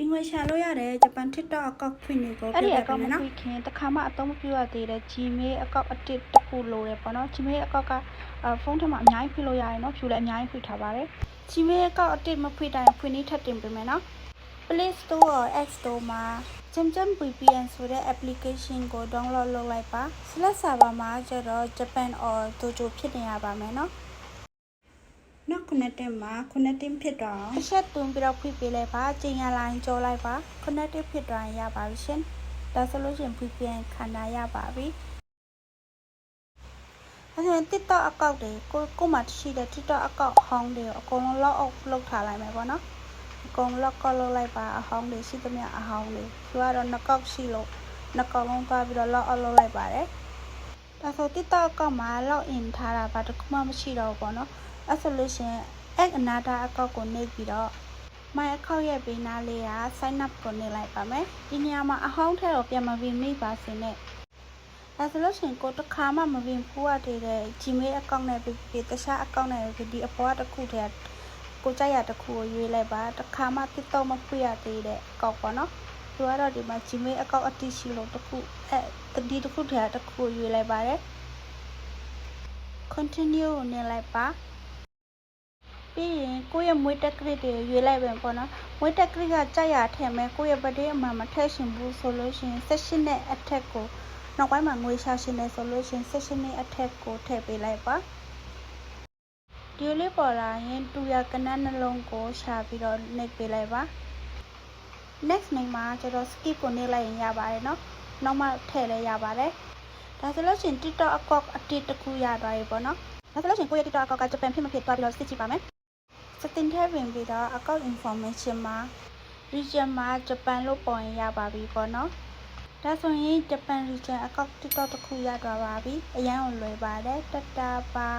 င်ငွေရှာလို့ရတယ်ဂျပန် TikTok အကောင့်ဖွင့်နေကို အဲ့ဒီ ပြ အ ပြ ကောင့် ပေး မ မယ်နော် ဖွင့်ခင်တစ်ခါမှအသုံးမပြုရသေးတဲ့ Gmail အကောင့်အတစ်တစ်ခုလိုတယ်ပေါ့နော် Gmail အကောင့်ကဖုန်းထဲမှာအများကြီးဖွင့်လို့ရတယ်နော်ဖြူလည်းအများကြီးဖွင့်ထားပါတယ် Gmail အကောင့်အတစ်မဖွင့်တိုင်းဖွင့်နည်းထပ်တင်ပေးမယ်နော် Play Store App Store မှာ Jamjam VPN ဆိုတဲ့ application ကို download လုပ်လိုက်ပါ Select server မှာကျတော့ Japan or Dojo ဖြစ်နေရပါမယ်နော် နောက် connecting မှာ connecting ဖြစ်တော့ တစ်ချက်သွင်းပြီးတော့ဖွင့်ပေးလိုက်ပါကျင်ရလိုင်းကြောလိုက်ပါ connecting ဖြစ်သွားရင်ရပါပြီရှင်ဒါဆိုလို့ရှိရင် VPN ခန္ဓာရပါပြီအဲ့ဒါ TikTok အကောင့်တွေကိုမှရှိတဲ့ TikTok အကောင့်ဟောင်းတွေကိုအကုန်လုံး log out လုပ်ထားလိုက်မယ်ပေါ့နော်အကုန် log out လုပ်လိုက်ပါအဟောင်းတွေရှိသမျှအဟောင်းတွေသူကတော့နှစ်ကောက်ရှိလို့နှစ်ကောက်လုံးသွားပြီးတော့ log out လုပ်လိုက်ပါတယ်ဒါဆို TikTok အကောင့်မှာ log in ထားတာဘာတစ်ခုမှမရှိတော့ဘူးပေါ့နော်အဲ့ဆိုလို့ရှိရင် add another အကောင့်ကိုနှိပ်ပြီးတော့ my account ရဲ့ဘေးနားလေးက sign up ကိုနှိပ်လိုက်ပါမယ်ဒီနေရာမှာအဟောင်းထဲတော့ပြန်မဝင်မိပါစေနဲ့ဒါဆိုလို့ရှိရင်ကိုတစ်ခါမှမဝင်ဖူးရသေးတဲ့ Gmail အကောင့်နဲ့တခြားအကောင့်နဲ့ဒီအပေါ်တစ်ခုတည်းကိုကြိုက်ရတစ်ခုကိုရွေးလိုက်ပါတစ်ခါမှ TikTok မဖွင့်ရသေးတဲ့အကောင့်ပေါ့နော်သူကတော့ဒီမှာ Gmail အကောင့်အတိရှိလို့တစ်ခုဒီတစ်ခုတည်းတစ်ခုကိုရွေးလိုက်ပါတယ် continue ကိုနှိပ်လိုက်ပါပြီးရင်ကိုယ့်ရဲ့မွေးတက်ကရစ်တွေရွေးလိုက်ပဲပေါ့နော်မွေးတက်ကရစ်ကကြိုက်ရထည့်မယ်ကိုယ့်ရဲ့ဗဒေးအမှန်မထည့်ရှင်ဘူးဆိုလို့ရှိရင် session နဲ့အထက်ကိုနောက်ပိုင်းမှာငွေရှာရှင်နေဆိုလို့ရှိရင် session နဲ့အထက်ကိုထည့်ပေးလိုက်ပါဒီလေးပေါ်လာရင်တူရကနန်းနှလုံးကိုရှာပြီးတော့နှိပ်ပေးလိုက်ပါ next နေမှာကျတော့ skip ကိုနှိပ်လိုက်ရင်ရပါတယ်နော်နောက်မှထည့်လဲရပါတယ်ဒါဆိုလို့ရှိရင် TikTok အကောင့်အတစ်တစ်ခုရသွားပြီပေါ့နော်ဒါဆိုလို့ရှိရင်ကိုယ့်ရဲ့ TikTok အကောင့်ကဂျပန်ဖြစ်မဖြစ်သွားပြီးတော့စစ်ကြည့်ပါမယ်setting ထဲဝင်ပြီးတော့ account information မှာ region မှာဂျပန်လို့ပေါ်ရင်ရပါပြီပေါ့နော်ဒါဆိုရင်ဂျပန် region account TikTok တစ်ခုရသွားပါပြီအရင်ကလွယ်ပါတယ်တတာပါ